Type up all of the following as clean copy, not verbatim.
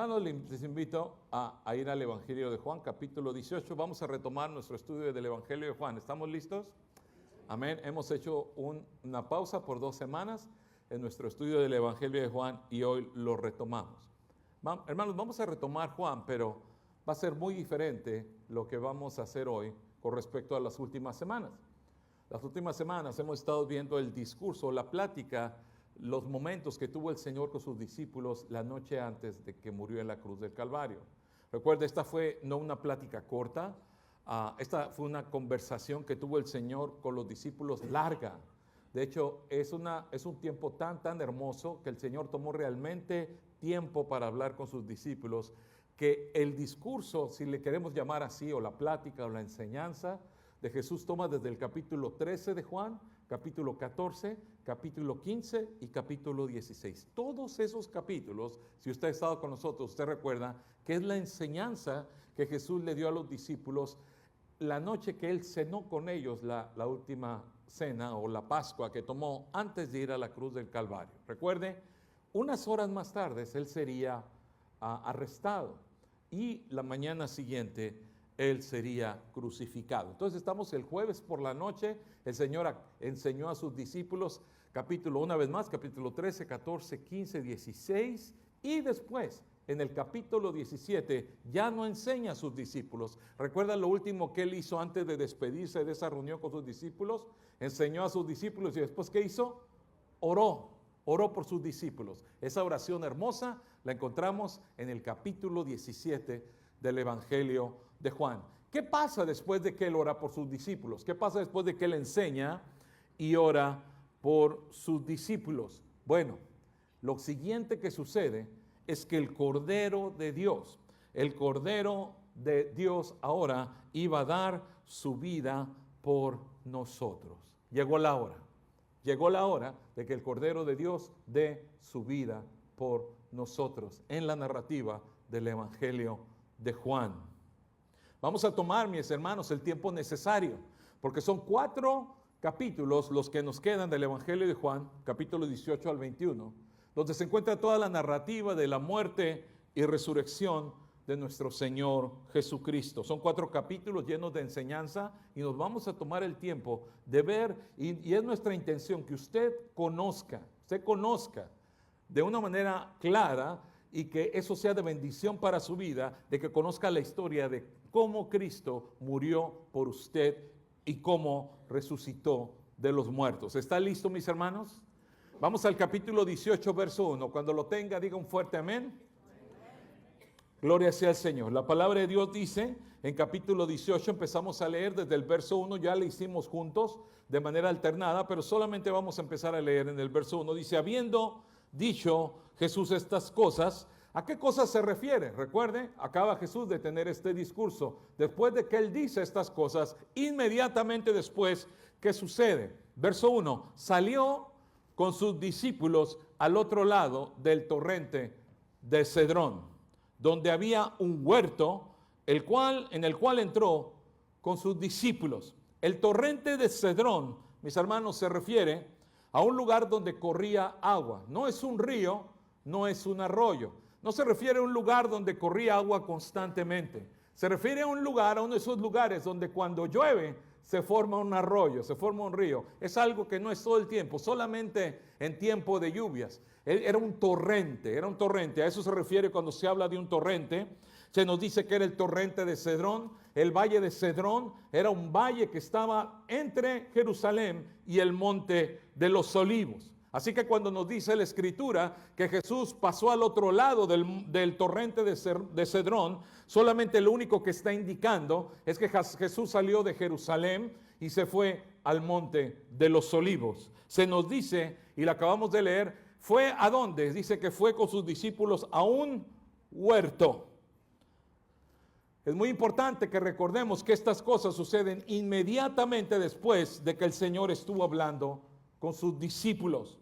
Hermanos, les invito a ir al Evangelio de Juan, capítulo 18. Vamos a retomar nuestro estudio del Evangelio de Juan. ¿Estamos listos? Amén. Hemos hecho una pausa por 2 semanas en nuestro estudio del Evangelio de Juan y hoy lo retomamos. Hermanos, vamos a retomar Juan, pero va a ser muy diferente lo que vamos a hacer hoy con respecto a las últimas semanas. Las últimas semanas hemos estado viendo el discurso, la plática, los momentos que tuvo el Señor con sus discípulos la noche antes de que murió en la cruz del Calvario. Recuerda, esta fue no una plática corta, esta fue una conversación que tuvo el Señor con los discípulos larga. De hecho, es un tiempo tan hermoso que el Señor tomó realmente tiempo para hablar con sus discípulos, que el discurso, si le queremos llamar así, o la plática o la enseñanza de Jesús toma desde el capítulo 13 de Juan, capítulo 14, capítulo 15 y capítulo 16. Todos esos capítulos, si usted ha estado con nosotros, usted recuerda que es la enseñanza que Jesús le dio a los discípulos la noche que Él cenó con ellos, la última cena o la Pascua que tomó antes de ir a la cruz del Calvario. Recuerde, unas horas más tarde Él sería arrestado y la mañana siguiente Él sería crucificado. Entonces estamos el jueves por la noche, el Señor enseñó a sus discípulos, una vez más, capítulo 13, 14, 15, 16, y después, en el capítulo 17, ya no enseña a sus discípulos. ¿Recuerda lo último que Él hizo antes de despedirse de esa reunión con sus discípulos? Enseñó a sus discípulos y después, ¿qué hizo? Oró por sus discípulos. Esa oración hermosa la encontramos en el capítulo 17 del Evangelio de Juan. ¿Qué pasa después de que Él ora por sus discípulos? ¿Qué pasa después de que Él enseña y ora por sus discípulos? Bueno, lo siguiente que sucede es que el Cordero de Dios ahora iba a dar su vida por nosotros. Llegó la hora de que el Cordero de Dios dé su vida por nosotros en la narrativa del Evangelio de Juan. Vamos a tomar, mis hermanos, el tiempo necesario, porque son 4 capítulos los que nos quedan del Evangelio de Juan, capítulo 18 al 21, donde se encuentra toda la narrativa de la muerte y resurrección de nuestro Señor Jesucristo. Son 4 capítulos llenos de enseñanza y nos vamos a tomar el tiempo de ver, y es nuestra intención que usted conozca de una manera clara y que eso sea de bendición para su vida, de que conozca la historia de cómo Cristo murió por usted y cómo resucitó de los muertos. ¿Está listo, mis hermanos? Vamos al capítulo 18, verso 1. Cuando lo tenga, diga un fuerte amén. Gloria sea al Señor. La palabra de Dios dice, en capítulo 18, empezamos a leer desde el verso 1, ya le hicimos juntos de manera alternada, pero solamente vamos a empezar a leer en el verso 1. Dice, habiendo dicho Jesús estas cosas, ¿a qué cosas se refiere? Recuerde, acaba Jesús de tener este discurso. Después de que Él dice estas cosas, inmediatamente después, ¿qué sucede? Verso 1, salió con sus discípulos al otro lado del torrente de Cedrón, donde había un huerto, en el cual entró con sus discípulos. El torrente de Cedrón, mis hermanos, se refiere a un lugar donde corría agua. No es un río, no es un arroyo. No se refiere a un lugar donde corría agua constantemente. Se refiere a un lugar, a uno de esos lugares donde cuando llueve se forma un arroyo, se forma un río. Es algo que no es todo el tiempo, solamente en tiempo de lluvias. Era un torrente. A eso se refiere cuando se habla de un torrente. Se nos dice que era el torrente de Cedrón. El valle de Cedrón era un valle que estaba entre Jerusalén y el monte de los Olivos. Así que cuando nos dice la Escritura que Jesús pasó al otro lado del torrente de Cedrón, solamente lo único que está indicando es que Jesús salió de Jerusalén y se fue al monte de los Olivos. Se nos dice, y la acabamos de leer, ¿fue a dónde? Dice que fue con sus discípulos a un huerto. Es muy importante que recordemos que estas cosas suceden inmediatamente después de que el Señor estuvo hablando con sus discípulos.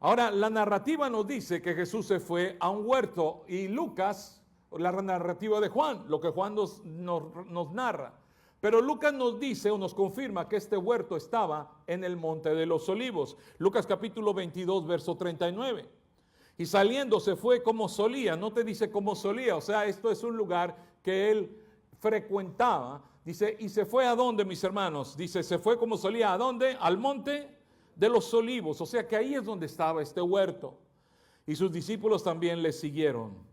Ahora, la narrativa nos dice que Jesús se fue a un huerto, y Lucas, la narrativa de Juan, lo que Juan nos narra. Pero Lucas nos dice o nos confirma que este huerto estaba en el monte de los Olivos. Lucas capítulo 22, verso 39. Y saliendo se fue como solía. No te dice como solía. O sea, esto es un lugar que él frecuentaba. Dice, ¿y se fue a dónde, mis hermanos? Dice, se fue como solía. ¿A dónde? Al monte de los olivos. O sea que ahí es donde estaba este huerto. Y sus discípulos también le siguieron.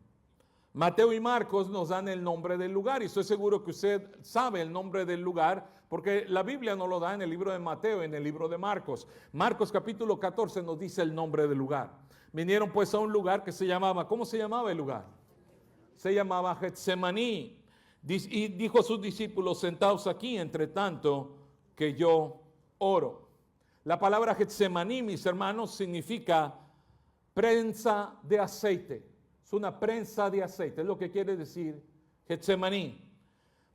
Mateo y Marcos nos dan el nombre del lugar. Y estoy seguro que usted sabe el nombre del lugar, porque la Biblia no lo da en el libro de Mateo, en el libro de Marcos. Marcos capítulo 14 nos dice el nombre del lugar. Vinieron pues a un lugar que se llamaba, ¿cómo se llamaba el lugar? Se llamaba Getsemaní. Y dijo a sus discípulos, sentaos aquí, entre tanto que yo oro. La palabra Getsemaní, mis hermanos, significa prensa de aceite. Es una prensa de aceite, es lo que quiere decir Getsemaní.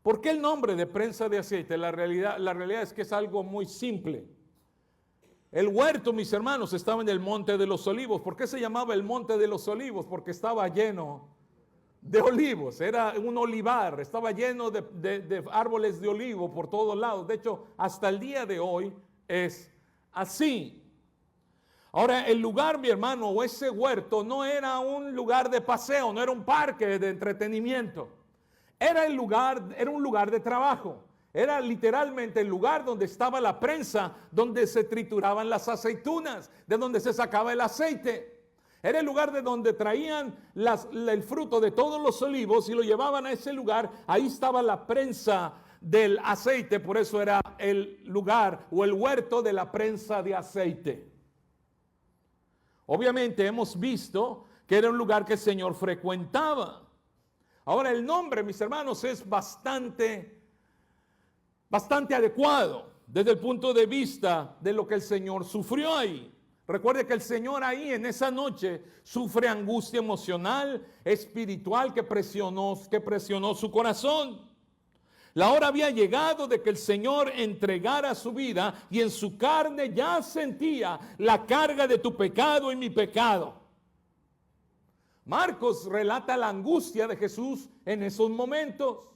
¿Por qué el nombre de prensa de aceite? La realidad es que es algo muy simple. El huerto, mis hermanos, estaba en el Monte de los Olivos. ¿Por qué se llamaba el Monte de los Olivos? Porque estaba lleno de olivos. Era un olivar, estaba lleno de árboles de olivo por todos lados. De hecho, hasta el día de hoy es así. Ahora, el lugar, mi hermano, o ese huerto no era un lugar de paseo, no era un parque de entretenimiento. Era un lugar de trabajo. Era literalmente el lugar donde estaba la prensa, donde se trituraban las aceitunas, de donde se sacaba el aceite. Era el lugar de donde traían el fruto de todos los olivos y lo llevaban a ese lugar. Ahí estaba la prensa del aceite, por eso era el lugar o el huerto de la prensa de aceite. Obviamente hemos visto que era un lugar que el Señor frecuentaba. Ahora el nombre, mis hermanos, es bastante adecuado desde el punto de vista de lo que el Señor sufrió ahí. Recuerde que el Señor ahí en esa noche sufre angustia emocional, espiritual que presionó su corazón. La hora había llegado de que el Señor entregara su vida y en su carne ya sentía la carga de tu pecado y mi pecado. Marcos relata la angustia de Jesús en esos momentos.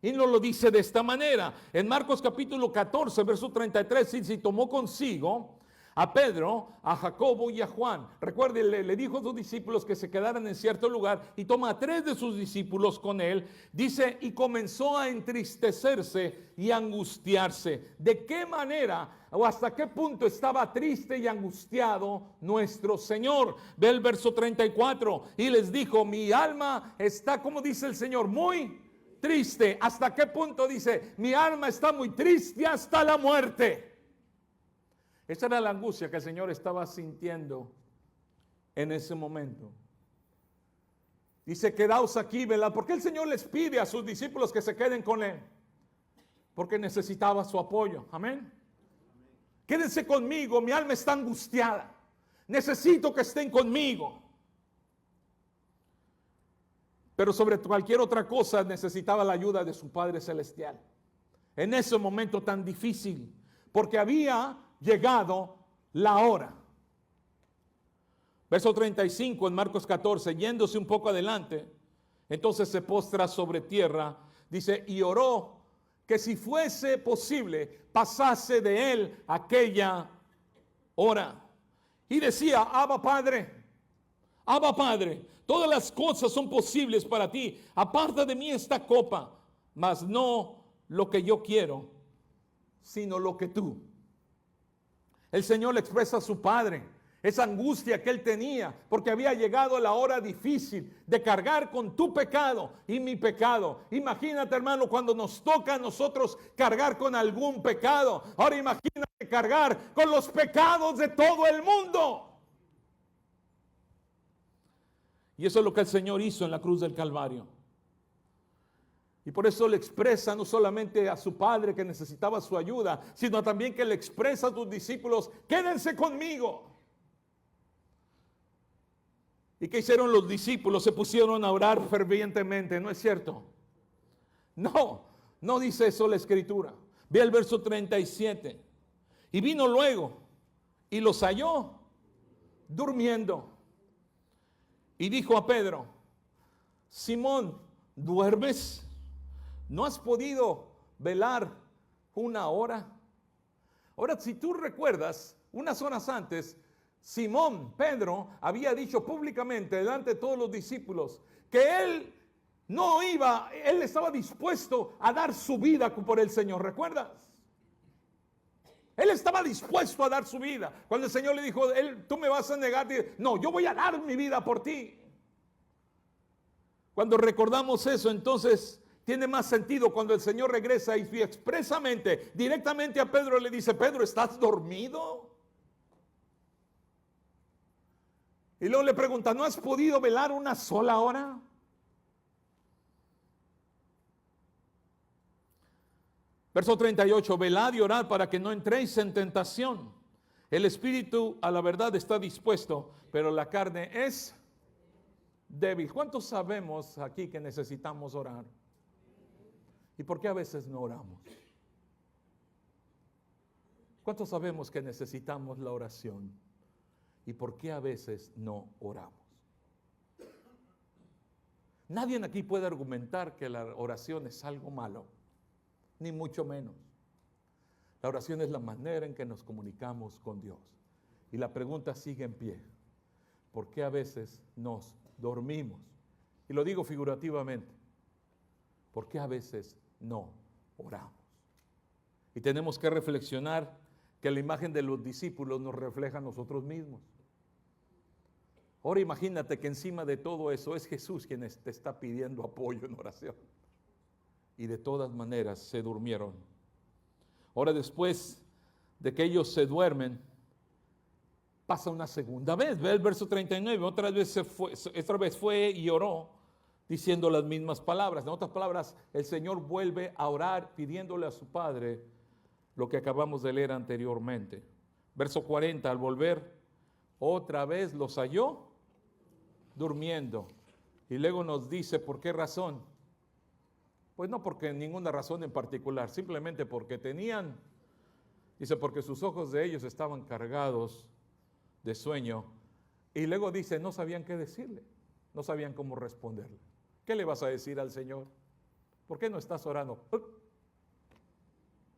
Y nos lo dice de esta manera. En Marcos capítulo 14, verso 33, y tomó consigo a Pedro, a Jacobo y a Juan. Recuerde, le dijo a sus discípulos que se quedaran en cierto lugar y toma a 3 de sus discípulos con él. Dice, y comenzó a entristecerse y angustiarse. ¿De qué manera o hasta qué punto estaba triste y angustiado nuestro Señor? Ve el verso 34. Y les dijo, mi alma está, como dice el Señor, muy triste. ¿Hasta qué punto? Dice, mi alma está muy triste hasta la muerte. Esa era la angustia que el Señor estaba sintiendo en ese momento. Dice, quedaos aquí, velad. ¿Por qué el Señor les pide a sus discípulos que se queden con Él? Porque necesitaba su apoyo. Amén. Quédense conmigo, mi alma está angustiada. Necesito que estén conmigo. Pero sobre cualquier otra cosa necesitaba la ayuda de su Padre Celestial. En ese momento tan difícil, porque había llegado la hora. Verso 35 en Marcos 14, yéndose un poco adelante, entonces se postra sobre tierra, dice, y oró que si fuese posible, pasase de él aquella hora. Y decía, Abba Padre, todas las cosas son posibles para ti. Aparta de mí esta copa, mas no lo que yo quiero, sino lo que tú. El Señor le expresa a su Padre esa angustia que él tenía, porque había llegado la hora difícil de cargar con tu pecado y mi pecado. Imagínate, hermano, cuando nos toca a nosotros cargar con algún pecado. Ahora imagínate cargar con los pecados de todo el mundo. Y eso es lo que el Señor hizo en la cruz del Calvario. Y por eso le expresa no solamente a su Padre que necesitaba su ayuda, sino también que le expresa a sus discípulos, quédense conmigo. ¿Y qué hicieron los discípulos? Se pusieron a orar fervientemente, ¿no es cierto? No dice eso la Escritura. Ve el verso 37. Y vino luego y los halló durmiendo. Y dijo a Pedro, Simón, ¿duermes? ¿No has podido velar una hora? Ahora, si tú recuerdas, unas horas antes, Simón, Pedro, había dicho públicamente delante de todos los discípulos que él no iba, él estaba dispuesto a dar su vida por el Señor, ¿recuerdas? Él estaba dispuesto a dar su vida. Cuando el Señor le dijo, tú me vas a negar, no, yo voy a dar mi vida por ti. Cuando recordamos eso, entonces tiene más sentido cuando el Señor regresa y expresamente, directamente a Pedro le dice, Pedro, ¿estás dormido? Y luego le pregunta, ¿no has podido velar una sola hora? Verso 38, velad y orad para que no entréis en tentación. El espíritu a la verdad está dispuesto, pero la carne es débil. ¿Cuántos sabemos aquí que necesitamos orar? ¿Y por qué a veces no oramos? ¿Cuántos sabemos que necesitamos la oración? ¿Y por qué a veces no oramos? Nadie aquí puede argumentar que la oración es algo malo, ni mucho menos. La oración es la manera en que nos comunicamos con Dios. Y la pregunta sigue en pie. ¿Por qué a veces nos dormimos? Y lo digo figurativamente. ¿Por qué a veces no oramos? Y tenemos que reflexionar que la imagen de los discípulos nos refleja a nosotros mismos. Ahora imagínate que encima de todo eso es Jesús quien te está pidiendo apoyo en oración. Y de todas maneras se durmieron. Ahora después de que ellos se duermen, pasa una segunda vez. Ve el verso 39, otra vez fue y oró, diciendo las mismas palabras. En otras palabras, el Señor vuelve a orar pidiéndole a su Padre lo que acabamos de leer anteriormente. Verso 40, al volver, otra vez los halló durmiendo. Y luego nos dice, ¿por qué razón? Pues no porque ninguna razón en particular, simplemente porque porque sus ojos de ellos estaban cargados de sueño. Y luego dice, no sabían qué decirle, no sabían cómo responderle. ¿Qué le vas a decir al Señor? ¿Por qué no estás orando?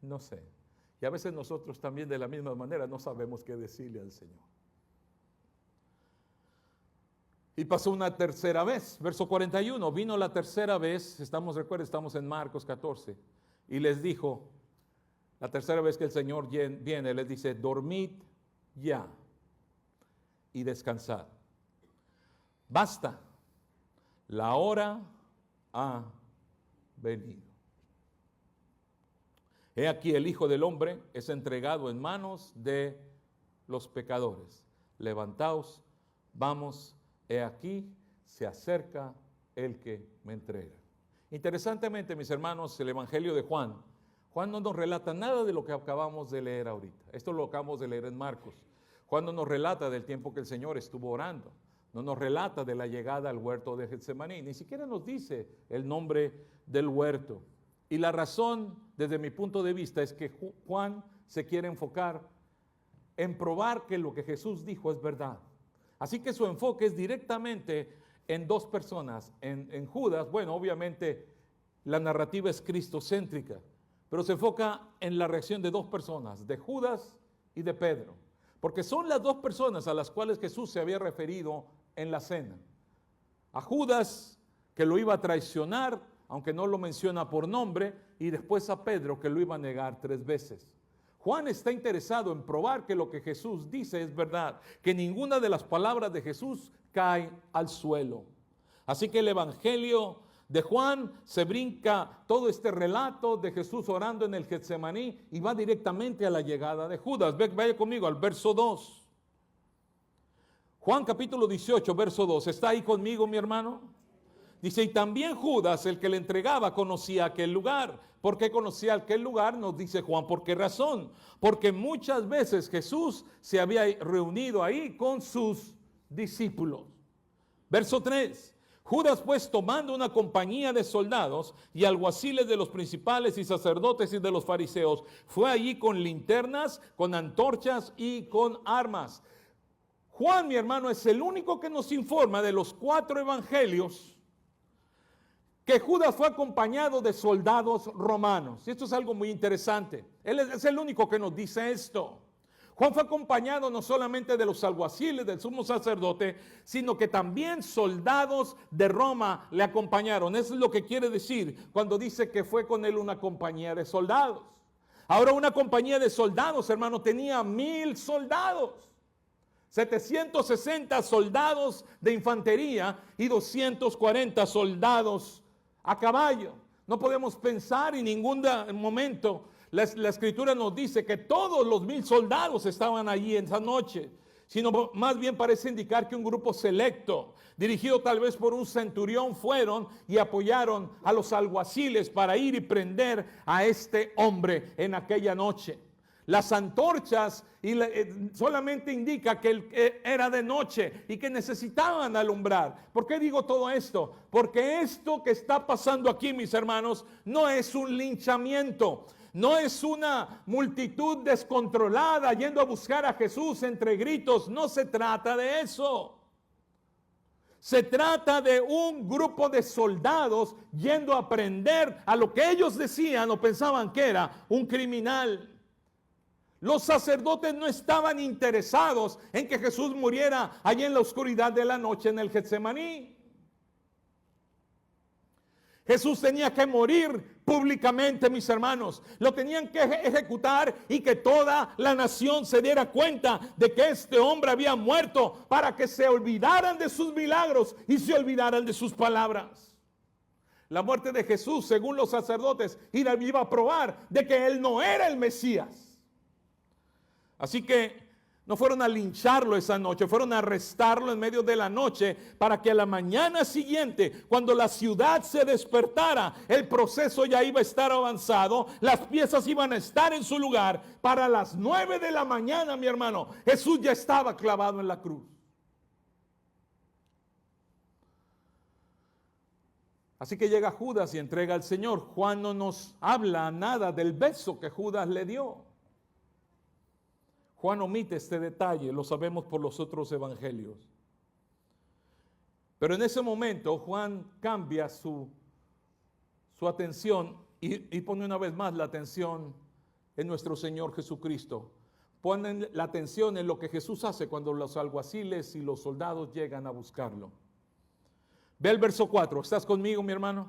No sé. Y a veces nosotros también de la misma manera no sabemos qué decirle al Señor. Y pasó una tercera vez, verso 41, vino la tercera vez, estamos en Marcos 14, y les dijo, la tercera vez que el Señor viene, les dice, dormid ya y descansad. Basta, la hora ha venido. He aquí el Hijo del Hombre es entregado en manos de los pecadores. Levantaos, vamos. He aquí, se acerca el que me entrega. Interesantemente, mis hermanos, el Evangelio de Juan no nos relata nada de lo que acabamos de leer ahorita. Esto lo acabamos de leer en Marcos. Juan no nos relata del tiempo que el Señor estuvo orando. No nos relata de la llegada al huerto de Getsemaní. Ni siquiera nos dice el nombre del huerto. Y la razón, desde mi punto de vista, es que Juan se quiere enfocar en probar que lo que Jesús dijo es verdad. Así que su enfoque es directamente en dos personas, en Judas. Bueno, obviamente la narrativa es cristocéntrica, pero se enfoca en la reacción de dos personas, de Judas y de Pedro, porque son las dos personas a las cuales Jesús se había referido en la cena. A Judas, que lo iba a traicionar, aunque no lo menciona por nombre, y después a Pedro, que lo iba a negar 3 veces. Juan está interesado en probar que lo que Jesús dice es verdad, que ninguna de las palabras de Jesús cae al suelo. Así que el Evangelio de Juan se brinca todo este relato de Jesús orando en el Getsemaní y va directamente a la llegada de Judas. Vaya conmigo al verso 2. Juan capítulo 18, verso 2. ¿Está ahí conmigo, mi hermano? Dice, y también Judas, el que le entregaba, conocía aquel lugar. ¿Por qué conocía aquel lugar? Nos dice Juan, ¿por qué razón? Porque muchas veces Jesús se había reunido ahí con sus discípulos. Verso 3. Judas pues, tomando una compañía de soldados y alguaciles de los principales y sacerdotes y de los fariseos, fue allí con linternas, con antorchas y con armas. Juan, mi hermano, es el único que nos informa de los 4 evangelios que Judas fue acompañado de soldados romanos. Y esto es algo muy interesante. Él es el único que nos dice esto. Juan fue acompañado no solamente de los alguaciles, del sumo sacerdote, sino que también soldados de Roma le acompañaron. Eso es lo que quiere decir cuando dice que fue con él una compañía de soldados. Ahora, una compañía de soldados, hermano, tenía 1000 soldados. 760 soldados de infantería y 240 soldados a caballo. No podemos pensar en ningún momento. La escritura nos dice que todos los 1000 soldados estaban allí en esa noche, sino más bien parece indicar que un grupo selecto, dirigido tal vez por un centurión, fueron y apoyaron a los alguaciles para ir y prender a este hombre en aquella noche. Las antorchas solamente indica que era de noche y que necesitaban alumbrar. ¿Por qué digo todo esto? Porque esto que está pasando aquí, mis hermanos, no es un linchamiento. No es una multitud descontrolada yendo a buscar a Jesús entre gritos. No se trata de eso. Se trata de un grupo de soldados yendo a prender a lo que ellos decían o pensaban que era un criminal. Los sacerdotes no estaban interesados en que Jesús muriera allí en la oscuridad de la noche en el Getsemaní. Jesús tenía que morir públicamente, mis hermanos. Lo tenían que ejecutar y que toda la nación se diera cuenta de que este hombre había muerto, para que se olvidaran de sus milagros y se olvidaran de sus palabras. La muerte de Jesús, según los sacerdotes, iba a probar de que él no era el Mesías. Así que no fueron a lincharlo esa noche, fueron a arrestarlo en medio de la noche para que a la mañana siguiente, cuando la ciudad se despertara, el proceso ya iba a estar avanzado, las piezas iban a estar en su lugar. Para las 9 de la mañana, mi hermano, Jesús ya estaba clavado en la cruz. Así que llega Judas y entrega al Señor. Juan no nos habla nada del beso que Judas le dio. Juan omite este detalle, lo sabemos por los otros evangelios. Pero en ese momento Juan cambia su atención y pone una vez más la atención en nuestro Señor Jesucristo. Ponen la atención en lo que Jesús hace cuando los alguaciles y los soldados llegan a buscarlo. Ve el verso 4, ¿estás conmigo, mi hermano?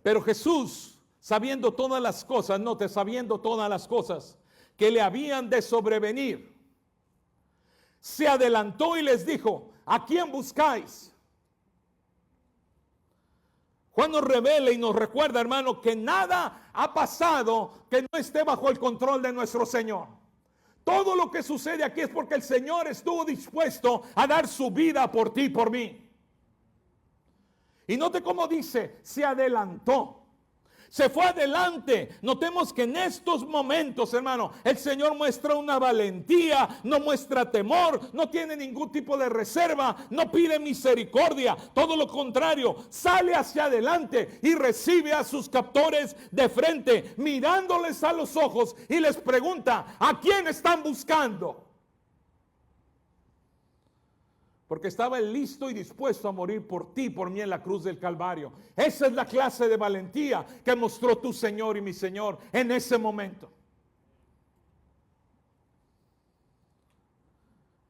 Pero Jesús, sabiendo todas las cosas, note, sabiendo todas las cosas que le habían de sobrevenir, se adelantó y les dijo: ¿a quién buscáis? Juan nos revela y nos recuerda, hermano, que nada ha pasado que no esté bajo el control de nuestro Señor. Todo lo que sucede aquí es porque el Señor estuvo dispuesto a dar su vida por ti y por mí. Y note cómo dice: se adelantó. Se fue adelante. Notemos que en estos momentos, hermano, el Señor muestra una valentía, no muestra temor, no tiene ningún tipo de reserva, no pide misericordia. Todo lo contrario, sale hacia adelante y recibe a sus captores de frente, mirándoles a los ojos, y les pregunta: ¿a quién están buscando? Porque estaba él listo y dispuesto a morir por ti y por mí en la cruz del Calvario. Esa es la clase de valentía que mostró tu Señor y mi Señor en ese momento.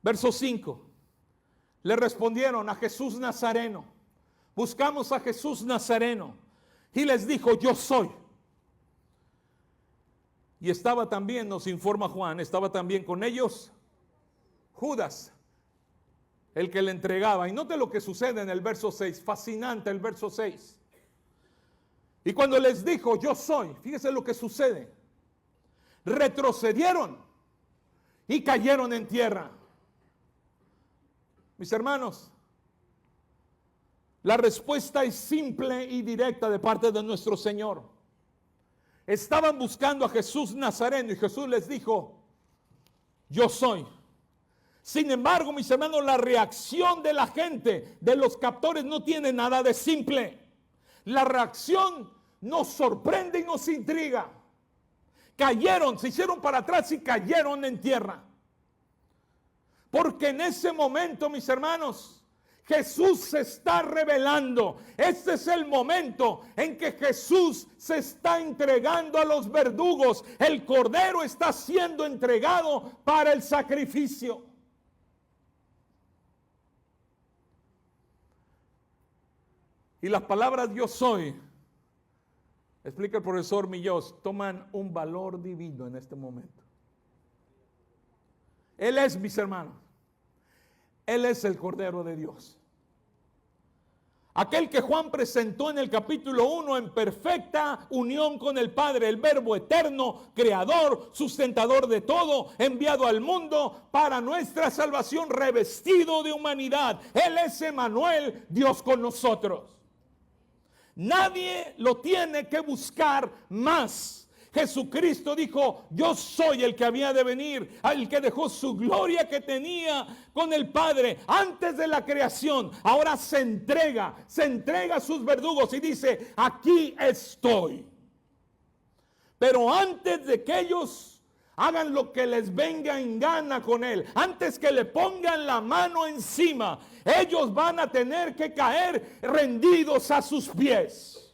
Verso 5. Le respondieron: a Jesús Nazareno. Buscamos a Jesús Nazareno. Y les dijo: yo soy. Y estaba también, nos informa Juan, estaba también con ellos Judas, el que le entregaba. Y note lo que sucede en el verso 6, fascinante el verso 6. Y cuando les dijo: yo soy, fíjese lo que sucede. Retrocedieron y cayeron en tierra. Mis hermanos, la respuesta es simple y directa de parte de nuestro Señor. Estaban buscando a Jesús Nazareno y Jesús les dijo: yo soy. Sin embargo, mis hermanos, la reacción de la gente, de los captores, no tiene nada de simple. La reacción nos sorprende y nos intriga. Cayeron, se hicieron para atrás y cayeron en tierra. Porque en ese momento, mis hermanos, Jesús se está revelando. Este es el momento en que Jesús se está entregando a los verdugos. El cordero está siendo entregado para el sacrificio. Y las palabras yo soy, explica el profesor Millós, toman un valor divino en este momento. Él es, mis hermanos, Él es el Cordero de Dios. Aquel que Juan presentó en el capítulo 1 en perfecta unión con el Padre, el Verbo eterno, creador, sustentador de todo, enviado al mundo para nuestra salvación, revestido de humanidad. Él es Emmanuel, Dios con nosotros. Nadie lo tiene que buscar más. Jesucristo dijo, yo soy el que había de venir, el que dejó su gloria que tenía con el Padre antes de la creación. Ahora se entrega a sus verdugos y dice, aquí estoy. Pero antes de que ellos hagan lo que les venga en gana con él, antes que le pongan la mano encima, ellos van a tener que caer rendidos a sus pies.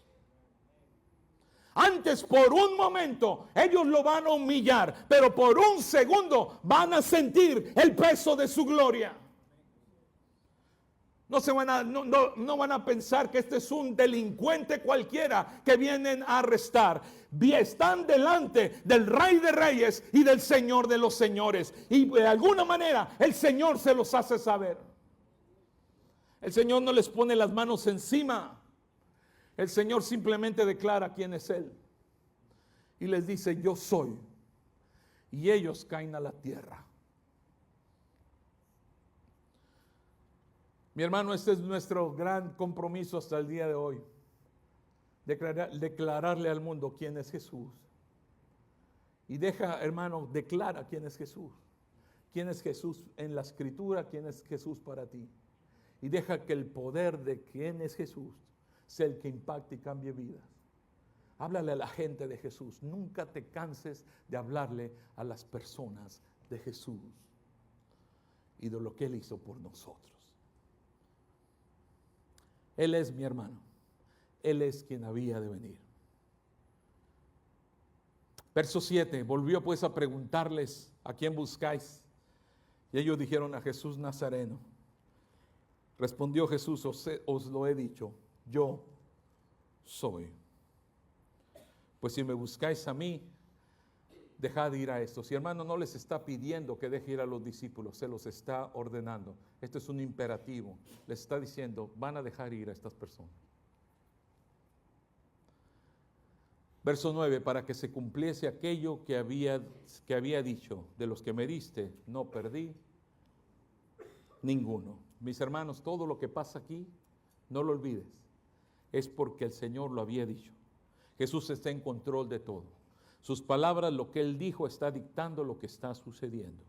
Antes, por un momento, ellos lo van a humillar, pero por un segundo van a sentir el peso de su gloria. No van a pensar que este es un delincuente cualquiera que vienen a arrestar. Están delante del Rey de Reyes y del Señor de los Señores. Y de alguna manera el Señor se los hace saber. El Señor no les pone las manos encima. El Señor simplemente declara quién es Él. Y les dice, yo soy. Y ellos caen a la tierra. Mi hermano, este es nuestro gran compromiso hasta el día de hoy. Declararle al mundo quién es Jesús. Y hermano, declara quién es Jesús. Quién es Jesús en la Escritura, quién es Jesús para ti. Y deja que el poder de quién es Jesús sea el que impacte y cambie vidas. Háblale a la gente de Jesús. Nunca te canses de hablarle a las personas de Jesús y de lo que Él hizo por nosotros. Él es mi hermano. Él es quien había de venir. Verso 7. Volvió pues a preguntarles, ¿a quién buscáis? Y ellos dijeron, a Jesús Nazareno. Respondió Jesús, os lo he dicho, yo soy. Pues si me buscáis a mí, dejad ir a estos. Y hermano, no les está pidiendo que deje ir a los discípulos, se los está ordenando. Esto es un imperativo. Les está diciendo, van a dejar ir a estas personas. Verso 9, para que se cumpliese aquello que había dicho, de los que me diste, no perdí ninguno. Mis hermanos, todo lo que pasa aquí, no lo olvides, es porque el Señor lo había dicho. Jesús está en control de todo. Sus palabras, lo que Él dijo, está dictando lo que está sucediendo.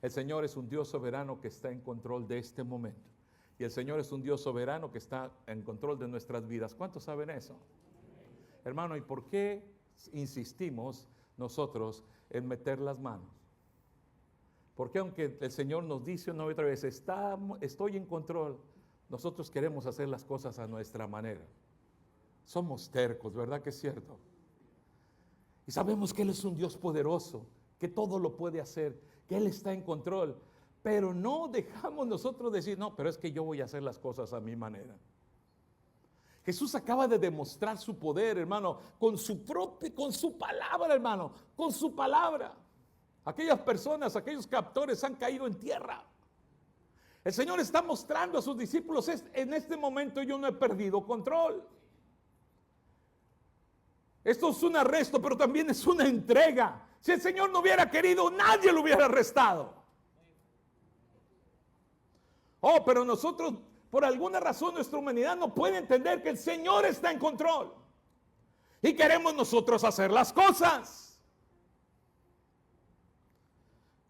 El Señor es un Dios soberano que está en control de este momento. Y el Señor es un Dios soberano que está en control de nuestras vidas. ¿Cuántos saben eso? Hermano, ¿y por qué insistimos nosotros en meter las manos? Porque aunque el Señor nos dice una y otra vez, estoy en control, nosotros queremos hacer las cosas a nuestra manera. Somos tercos, ¿verdad que es cierto? Y sabemos que Él es un Dios poderoso, que todo lo puede hacer, que Él está en control. Pero no dejamos nosotros decir, no, pero es que yo voy a hacer las cosas a mi manera. Jesús acaba de demostrar su poder, hermano, con su palabra, hermano, con su palabra. Aquellas personas, aquellos captores han caído en tierra. El Señor está mostrando a sus discípulos, en este momento yo no he perdido control. Esto es un arresto, pero también es una entrega. Si el Señor no hubiera querido, nadie lo hubiera arrestado. Oh, pero nosotros, por alguna razón, nuestra humanidad no puede entender que el Señor está en control. Y queremos nosotros hacer las cosas.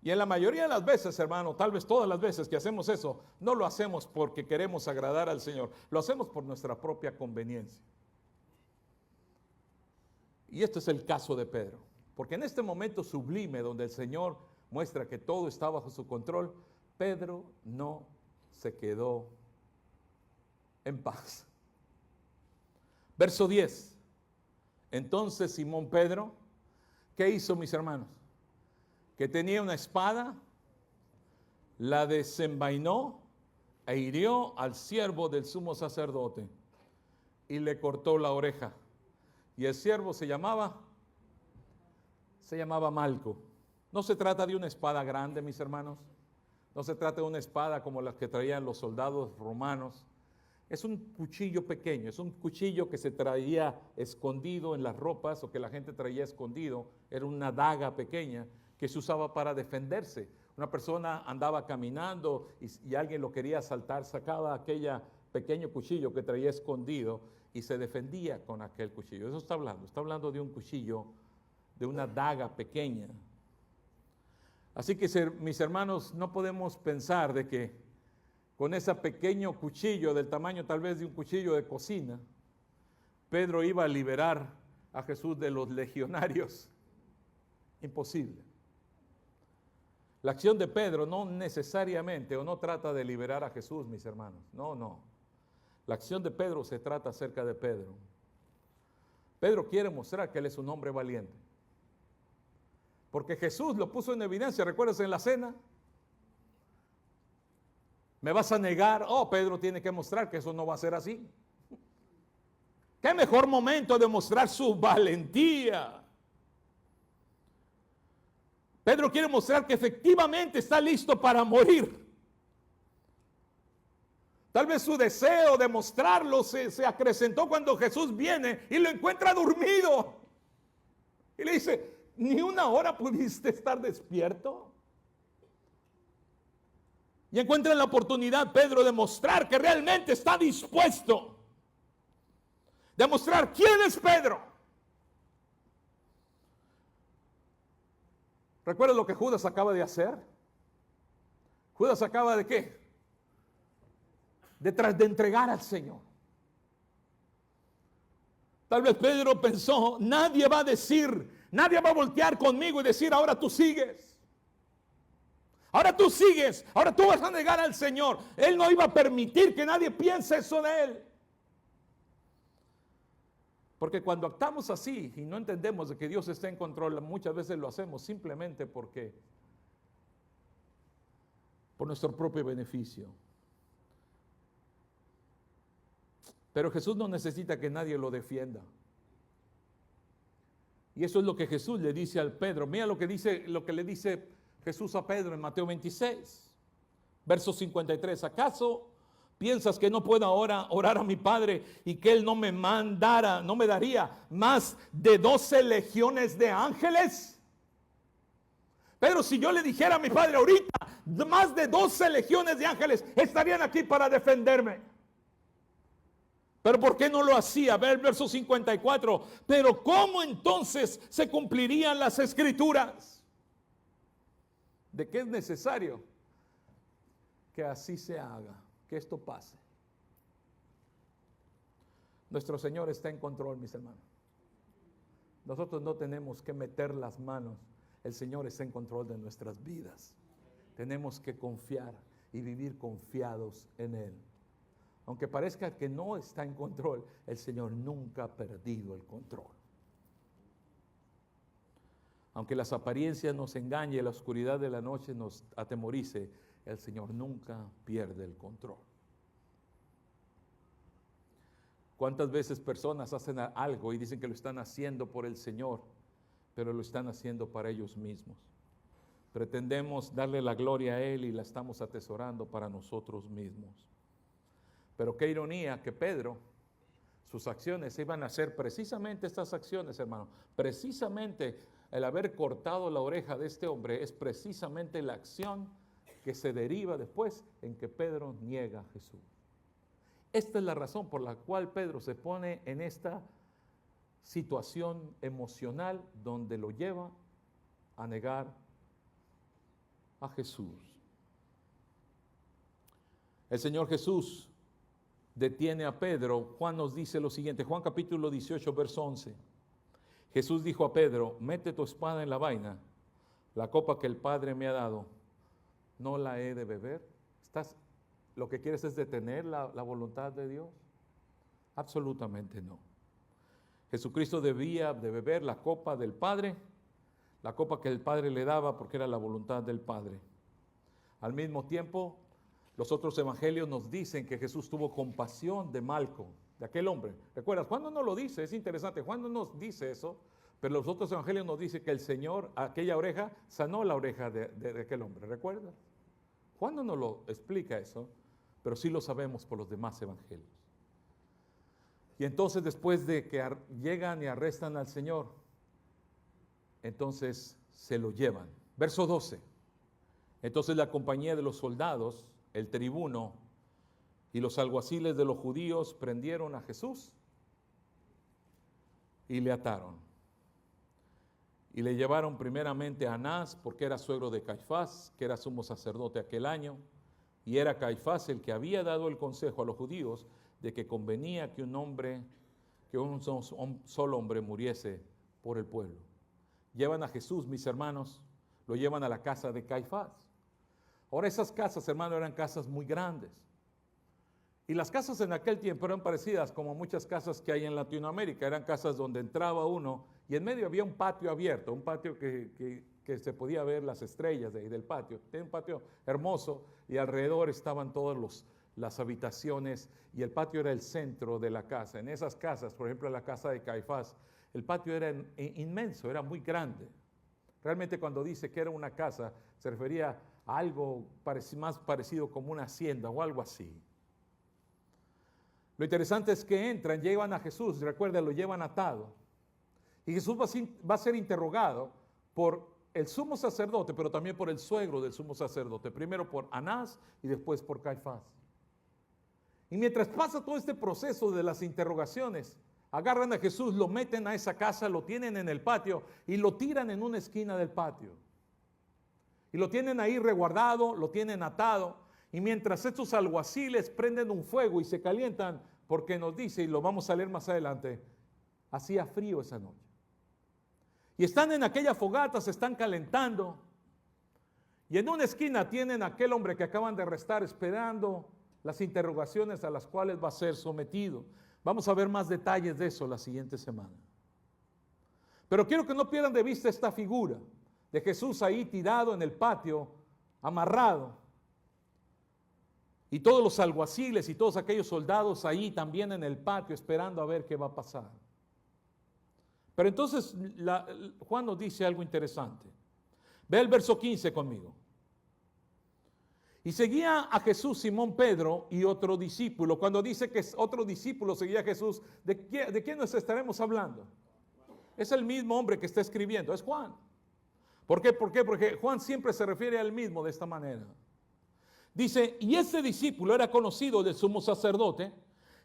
Y en la mayoría de las veces, hermano, tal vez todas las veces que hacemos eso, no lo hacemos porque queremos agradar al Señor. Lo hacemos por nuestra propia conveniencia. Y este es el caso de Pedro, porque en este momento sublime donde el Señor muestra que todo está bajo su control, Pedro no se quedó en paz. Verso 10. Entonces Simón Pedro, ¿qué hizo, mis hermanos? Que tenía una espada, la desenvainó e hirió al siervo del sumo sacerdote y le cortó la oreja. Y el siervo se llamaba Malco. No se trata de una espada grande, mis hermanos. No se trata de una espada como las que traían los soldados romanos. Es un cuchillo pequeño, es un cuchillo que se traía escondido en las ropas o que la gente traía escondido. Era una daga pequeña que se usaba para defenderse. Una persona andaba caminando y alguien lo quería asaltar, sacaba aquel pequeño cuchillo que traía escondido y se defendía con aquel cuchillo. Eso está hablando de un cuchillo, de una daga pequeña. Así que, mis hermanos, no podemos pensar de que con ese pequeño cuchillo del tamaño tal vez de un cuchillo de cocina, Pedro iba a liberar a Jesús de los legionarios. Imposible. La acción de Pedro no necesariamente o no trata de liberar a Jesús, mis hermanos. No. La acción de Pedro se trata acerca de Pedro. Pedro quiere mostrar que él es un hombre valiente. Porque Jesús lo puso en evidencia, ¿recuerdas en la cena? ¿Me vas a negar? Oh, Pedro tiene que mostrar que eso no va a ser así. ¿Qué mejor momento de mostrar su valentía? Pedro quiere mostrar que efectivamente está listo para morir. Tal vez su deseo de mostrarlo se acrecentó cuando Jesús viene y lo encuentra dormido. Y le dice, ¿ni una hora pudiste estar despierto? Y encuentra la oportunidad Pedro de mostrar que realmente está dispuesto. De mostrar quién es Pedro. ¿Recuerdas lo que Judas acaba de hacer? Judas acaba de ¿qué? De entregar al Señor. Tal vez Pedro pensó, nadie va a voltear conmigo y decir, ahora tú sigues. Ahora tú sigues, ahora tú vas a negar al Señor. Él no iba a permitir que nadie piense eso de él. Porque cuando actuamos así y no entendemos de que Dios está en control, muchas veces lo hacemos simplemente por nuestro propio beneficio. Pero Jesús no necesita que nadie lo defienda. Y eso es lo que Jesús le dice al Pedro. Mira lo que le dice Jesús a Pedro en Mateo 26, verso 53. ¿Acaso piensas que no puedo ahora orar a mi Padre y que Él no me daría más de 12 legiones de ángeles? Pero si yo le dijera a mi Padre ahorita, más de 12 legiones de ángeles estarían aquí para defenderme. Pero ¿por qué no lo hacía? Ve el verso 54. Pero ¿cómo entonces se cumplirían las escrituras? De que es necesario que así se haga, que esto pase. Nuestro Señor está en control, mis hermanos. Nosotros no tenemos que meter las manos. El Señor está en control de nuestras vidas. Tenemos que confiar y vivir confiados en Él. Aunque parezca que no está en control, el Señor nunca ha perdido el control. Aunque las apariencias nos engañen, la oscuridad de la noche nos atemorice, el Señor nunca pierde el control. ¿Cuántas veces personas hacen algo y dicen que lo están haciendo por el Señor, pero lo están haciendo para ellos mismos? Pretendemos darle la gloria a Él y la estamos atesorando para nosotros mismos. Pero qué ironía que Pedro, sus acciones iban a ser precisamente estas acciones, hermano. Precisamente el haber cortado la oreja de este hombre es precisamente la acción que se deriva después en que Pedro niega a Jesús. Esta es la razón por la cual Pedro se pone en esta situación emocional donde lo lleva a negar a Jesús. El Señor Jesús detiene a Pedro. Juan nos dice lo siguiente, Juan capítulo 18, verso 11. Jesús dijo a Pedro, mete tu espada en la vaina, la copa que el Padre me ha dado, ¿no la he de beber? ¿lo que quieres es detener la voluntad de Dios? Absolutamente no. Jesucristo debía de beber la copa del Padre, la copa que el Padre le daba porque era la voluntad del Padre. Al mismo tiempo, los otros evangelios nos dicen que Jesús tuvo compasión de Malco, de aquel hombre. ¿Recuerdas? Juan no nos lo dice, es interesante, Juan no nos dice eso, pero los otros evangelios nos dicen que el Señor, aquella oreja, sanó la oreja de aquel hombre. ¿Recuerdas? Juan no nos lo explica eso, pero sí lo sabemos por los demás evangelios. Y entonces después de que llegan y arrestan al Señor, entonces se lo llevan. Verso 12. Entonces la compañía de los soldados, el tribuno y los alguaciles de los judíos prendieron a Jesús y le ataron. Y le llevaron primeramente a Anás, porque era suegro de Caifás, que era sumo sacerdote aquel año, y era Caifás el que había dado el consejo a los judíos de que convenía que un solo hombre muriese por el pueblo. Llevan a Jesús, mis hermanos, lo llevan a la casa de Caifás. Ahora esas casas, hermanos, eran casas muy grandes. Y las casas en aquel tiempo eran parecidas como muchas casas que hay en Latinoamérica. Eran casas donde entraba uno y en medio había un patio abierto, un patio que se podía ver las estrellas de ahí del patio. Era un patio hermoso y alrededor estaban todas las habitaciones y el patio era el centro de la casa. En esas casas, por ejemplo en la casa de Caifás, el patio era inmenso, era muy grande. Realmente cuando dice que era una casa, se refería a algo más parecido como una hacienda o algo así. Lo interesante es que entran, llevan a Jesús, recuerden, lo llevan atado. Y Jesús va a ser interrogado por el sumo sacerdote, pero también por el suegro del sumo sacerdote. Primero por Anás y después por Caifás. Y mientras pasa todo este proceso de las interrogaciones, agarran a Jesús, lo meten a esa casa, lo tienen en el patio y lo tiran en una esquina del patio. Y lo tienen ahí reguardado, lo tienen atado. Y mientras estos alguaciles prenden un fuego y se calientan, porque nos dice, y lo vamos a leer más adelante, hacía frío esa noche. Y están en aquella fogata, se están calentando. Y en una esquina tienen a aquel hombre que acaban de arrestar esperando las interrogaciones a las cuales va a ser sometido. Vamos a ver más detalles de eso la siguiente semana. Pero quiero que no pierdan de vista esta figura de Jesús ahí tirado en el patio, amarrado. Y todos los alguaciles y todos aquellos soldados ahí también en el patio esperando a ver qué va a pasar. Pero entonces Juan nos dice algo interesante. Ve el verso 15 conmigo. Y seguía a Jesús Simón Pedro y otro discípulo. Cuando dice que otro discípulo seguía a Jesús, ¿de quién nos estaremos hablando? Es el mismo hombre que está escribiendo, es Juan. ¿Por qué? Porque Juan siempre se refiere al mismo de esta manera. Dice, y ese discípulo era conocido del sumo sacerdote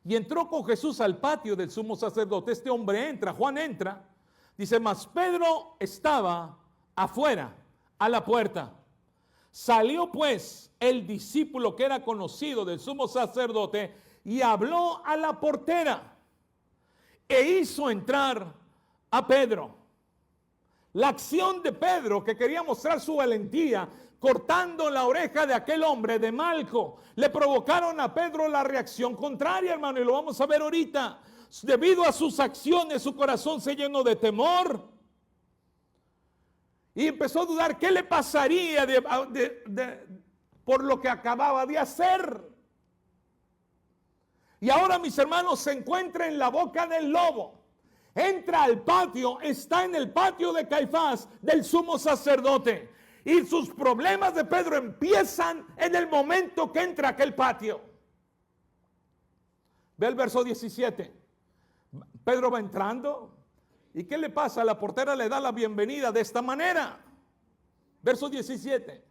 y entró con Jesús al patio del sumo sacerdote. Este hombre entra, Juan entra. Dice, mas Pedro estaba afuera, a la puerta. Salió pues el discípulo que era conocido del sumo sacerdote y habló a la portera e hizo entrar a Pedro. La acción de Pedro, que quería mostrar su valentía, cortando la oreja de aquel hombre de Malco, le provocaron a Pedro la reacción contraria, hermano, y lo vamos a ver ahorita. Debido a sus acciones, su corazón se llenó de temor y empezó a dudar qué le pasaría por lo que acababa de hacer. Y ahora, mis hermanos, se encuentra en la boca del lobo. Entra al patio, está en el patio de Caifás, del sumo sacerdote. Y sus problemas de Pedro empiezan en el momento que entra a aquel patio. Ve el verso 17. Pedro va entrando. ¿Y qué le pasa? La portera le da la bienvenida de esta manera. Verso 17.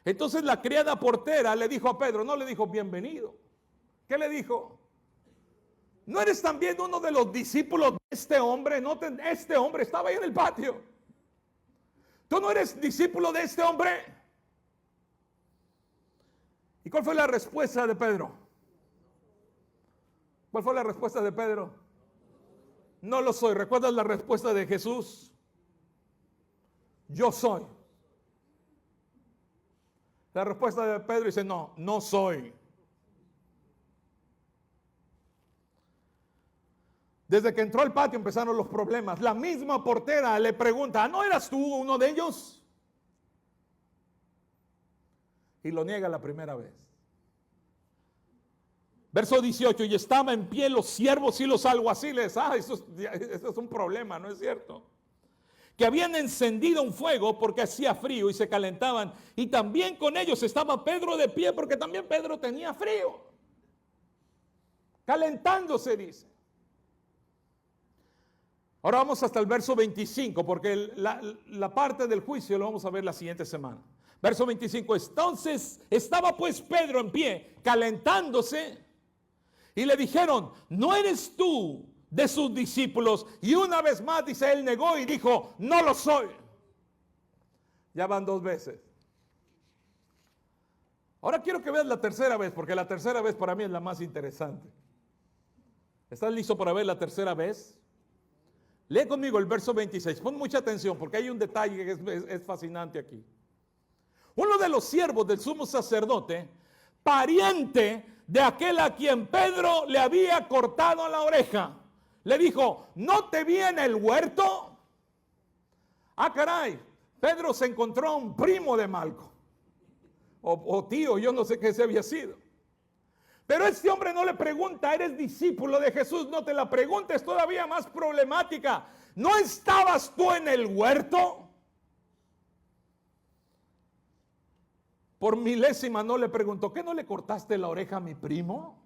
Entonces la criada portera le dijo a Pedro, no le dijo bienvenido. ¿Qué le dijo? ¿No eres también uno de los discípulos de este hombre? Este hombre estaba ahí en el patio. ¿Tú no eres discípulo de este hombre? ¿Y cuál fue la respuesta de Pedro? ¿Cuál fue la respuesta de Pedro? No lo soy. ¿Recuerdas la respuesta de Jesús? Yo soy. La respuesta de Pedro dice, no, no soy. Desde que entró al patio empezaron los problemas. La misma portera le pregunta, ¿no eras tú uno de ellos? Y lo niega la primera vez. Verso 18, y estaban en pie los siervos y los alguaciles. Eso es un problema, ¿no es cierto? Que habían encendido un fuego porque hacía frío y se calentaban. Y también con ellos estaba Pedro de pie porque también Pedro tenía frío. Calentándose, dice. Ahora vamos hasta el verso 25 porque la parte del juicio lo vamos a ver la siguiente semana. Verso 25, entonces estaba pues Pedro en pie, calentándose, y le dijeron, ¿no eres tú de sus discípulos? Y una vez más, dice, él negó y dijo, no lo soy. Ya van 2 veces. Ahora quiero que veas la tercera vez, porque la tercera vez para mí es la más interesante. ¿Estás listo para ver la tercera vez? Lee conmigo el verso 26, pon mucha atención porque hay un detalle que es fascinante aquí. Uno de los siervos del sumo sacerdote, pariente de aquel a quien Pedro le había cortado la oreja, le dijo, ¿no te vi en el huerto? Ah, caray, Pedro se encontró a un primo de Malco, o tío, yo no sé qué se había sido. Pero este hombre no le pregunta, ¿eres discípulo de Jesús? No te la preguntes, todavía más problemática. ¿No estabas tú en el huerto? Por milésima no le preguntó, ¿qué no le cortaste la oreja a mi primo?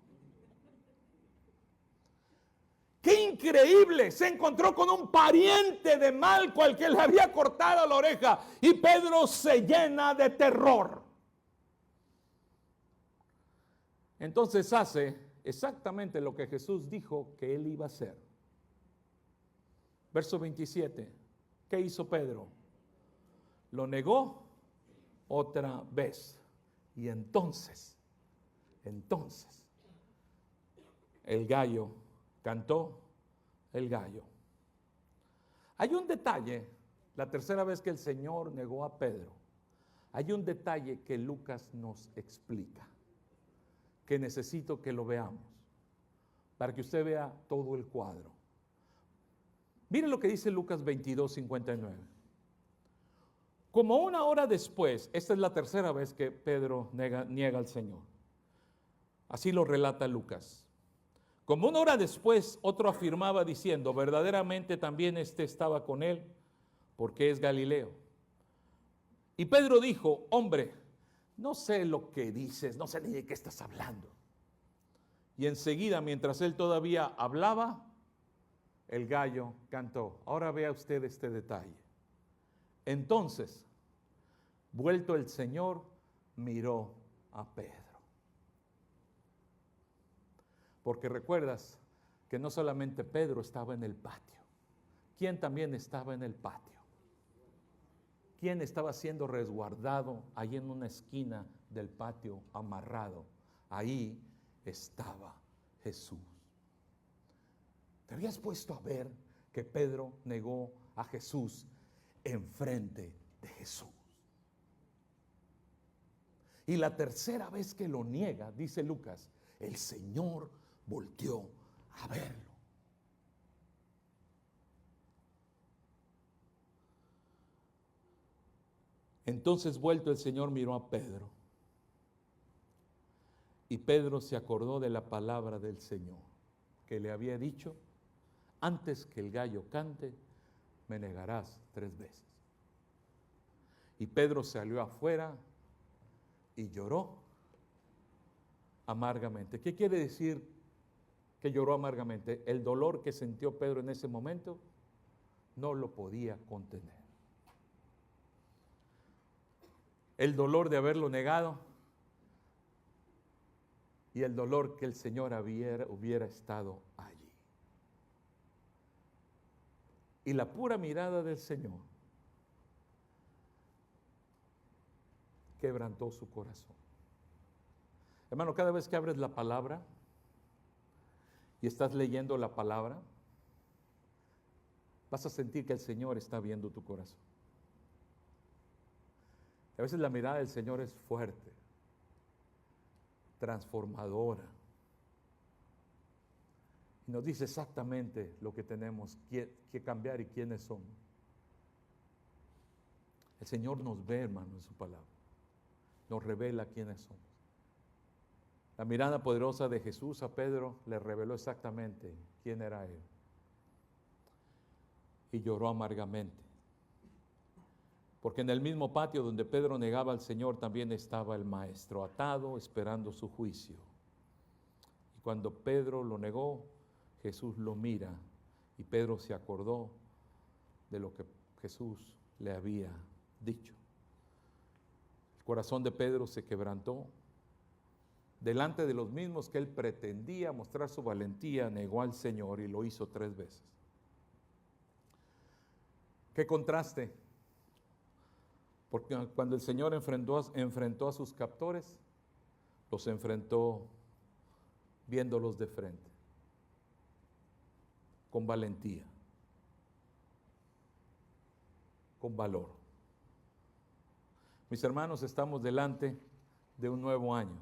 ¡Qué increíble! Se encontró con un pariente de Malco al que le había cortado la oreja. Y Pedro se llena de terror. Entonces hace exactamente lo que Jesús dijo que él iba a hacer. Verso 27. ¿Qué hizo Pedro? Lo negó otra vez. Y entonces, el gallo cantó el gallo. Hay un detalle, la tercera vez que el Señor negó a Pedro, hay un detalle que Lucas nos explica, que necesito que lo veamos, para que usted vea todo el cuadro. Mire lo que dice Lucas 22:59. Como 1 hora después, esta es la tercera vez que Pedro niega al Señor. Así lo relata Lucas. Como 1 hora después, otro afirmaba diciendo, verdaderamente también estaba con él, porque es Galileo. Y Pedro dijo, hombre, no sé lo que dices, no sé ni de qué estás hablando. Y enseguida, mientras él todavía hablaba, el gallo cantó. Ahora vea usted este detalle. Entonces, vuelto el Señor, miró a Pedro. Porque recuerdas que no solamente Pedro estaba en el patio. ¿Quién también estaba en el patio? ¿Quién estaba siendo resguardado ahí en una esquina del patio, amarrado? Ahí estaba Jesús. ¿Te habías puesto a ver que Pedro negó a Jesús enfrente de Jesús? Y la tercera vez que lo niega, dice Lucas, el Señor volteó a verlo. Entonces vuelto el Señor miró a Pedro. Y Pedro se acordó de la palabra del Señor, que le había dicho, antes que el gallo cante, me negarás 3 veces. Y Pedro salió afuera y lloró amargamente. ¿Qué quiere decir que lloró amargamente? El dolor que sintió Pedro en ese momento no lo podía contener. El dolor de haberlo negado y el dolor que el Señor hubiera estado allí. Y la pura mirada del Señor quebrantó su corazón. Hermano, cada vez que abres la palabra y estás leyendo la palabra, vas a sentir que el Señor está viendo tu corazón. A veces la mirada del Señor es fuerte, transformadora. Y nos dice exactamente lo que tenemos que cambiar y quiénes somos. El Señor nos ve, hermano, en su palabra. Nos revela quiénes somos. La mirada poderosa de Jesús a Pedro le reveló exactamente quién era él. Y lloró amargamente. Porque en el mismo patio donde Pedro negaba al Señor también estaba el maestro, atado, esperando su juicio. Y cuando Pedro lo negó, Jesús lo mira y Pedro se acordó de lo que Jesús le había dicho. El corazón de Pedro se quebrantó. Delante de los mismos que él pretendía mostrar su valentía, negó al Señor y lo hizo 3 veces. ¡Qué contraste! Porque cuando el Señor enfrentó a sus captores, los enfrentó viéndolos de frente, con valentía, con valor. Mis hermanos, estamos delante de un nuevo año.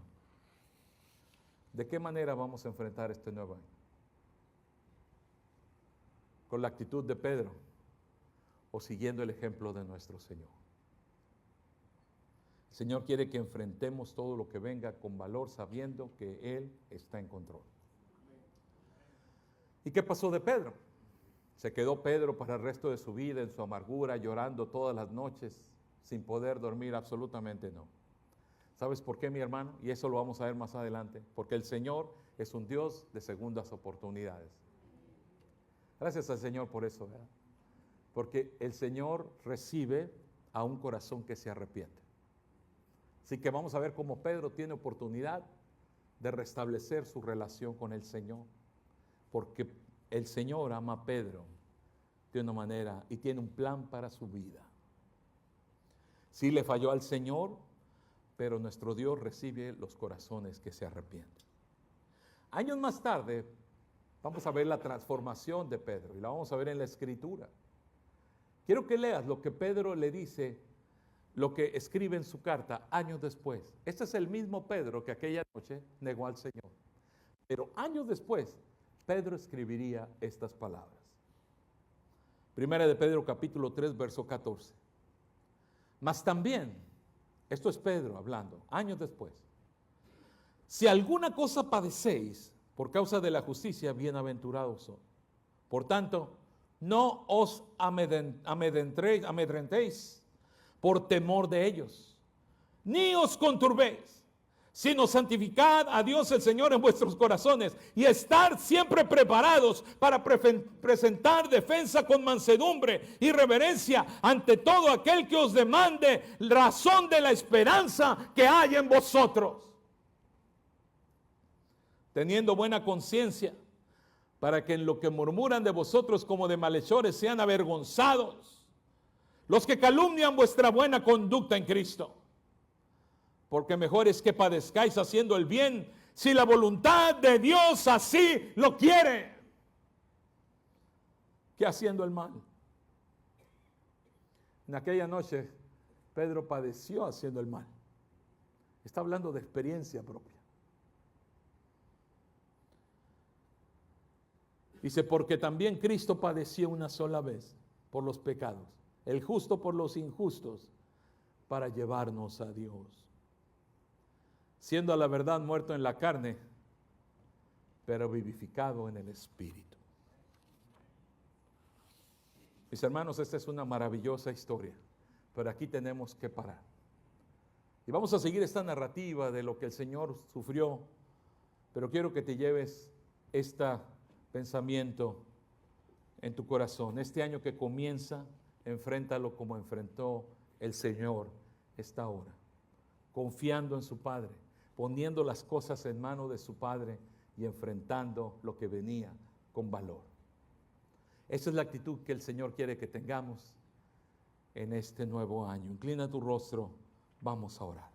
¿De qué manera vamos a enfrentar este nuevo año? ¿Con la actitud de Pedro o siguiendo el ejemplo de nuestro Señor? El Señor quiere que enfrentemos todo lo que venga con valor, sabiendo que Él está en control. ¿Y qué pasó de Pedro? ¿Se quedó Pedro para el resto de su vida en su amargura, llorando todas las noches, sin poder dormir? Absolutamente no. ¿Sabes por qué, mi hermano? Y eso lo vamos a ver más adelante. Porque el Señor es un Dios de segundas oportunidades. Gracias al Señor por eso, ¿verdad? Porque el Señor recibe a un corazón que se arrepiente. Así que vamos a ver cómo Pedro tiene oportunidad de restablecer su relación con el Señor. Porque el Señor ama a Pedro de una manera y tiene un plan para su vida. Sí le falló al Señor, pero nuestro Dios recibe los corazones que se arrepienten. Años más tarde, vamos a ver la transformación de Pedro y la vamos a ver en la Escritura. Quiero que leas lo que Pedro le dice, lo que escribe en su carta años después. Este es el mismo Pedro que aquella noche negó al Señor. Pero años después, Pedro escribiría estas palabras. Primera de Pedro capítulo 3, verso 14. Mas también, esto es Pedro hablando, años después. Si alguna cosa padecéis por causa de la justicia, bienaventurados sois. Por tanto, no os amedrentéis por temor de ellos, ni os conturbéis, sino santificad a Dios el Señor en vuestros corazones y estar siempre preparados para presentar defensa con mansedumbre y reverencia ante todo aquel que os demande razón de la esperanza que hay en vosotros, teniendo buena conciencia, para que en lo que murmuran de vosotros como de malhechores sean avergonzados los que calumnian vuestra buena conducta en Cristo. Porque mejor es que padezcáis haciendo el bien, si la voluntad de Dios así lo quiere, que haciendo el mal. En aquella noche, Pedro padeció haciendo el mal. Está hablando de experiencia propia. Dice, porque también Cristo padeció una sola vez por los pecados, el justo por los injustos, para llevarnos a Dios. Siendo a la verdad muerto en la carne, pero vivificado en el Espíritu. Mis hermanos, esta es una maravillosa historia, pero aquí tenemos que parar. Y vamos a seguir esta narrativa de lo que el Señor sufrió, pero quiero que te lleves este pensamiento en tu corazón. Este año que comienza, enfréntalo como enfrentó el Señor esta hora, confiando en su Padre, poniendo las cosas en manos de su Padre y enfrentando lo que venía con valor. Esa es la actitud que el Señor quiere que tengamos en este nuevo año. Inclina tu rostro, vamos a orar.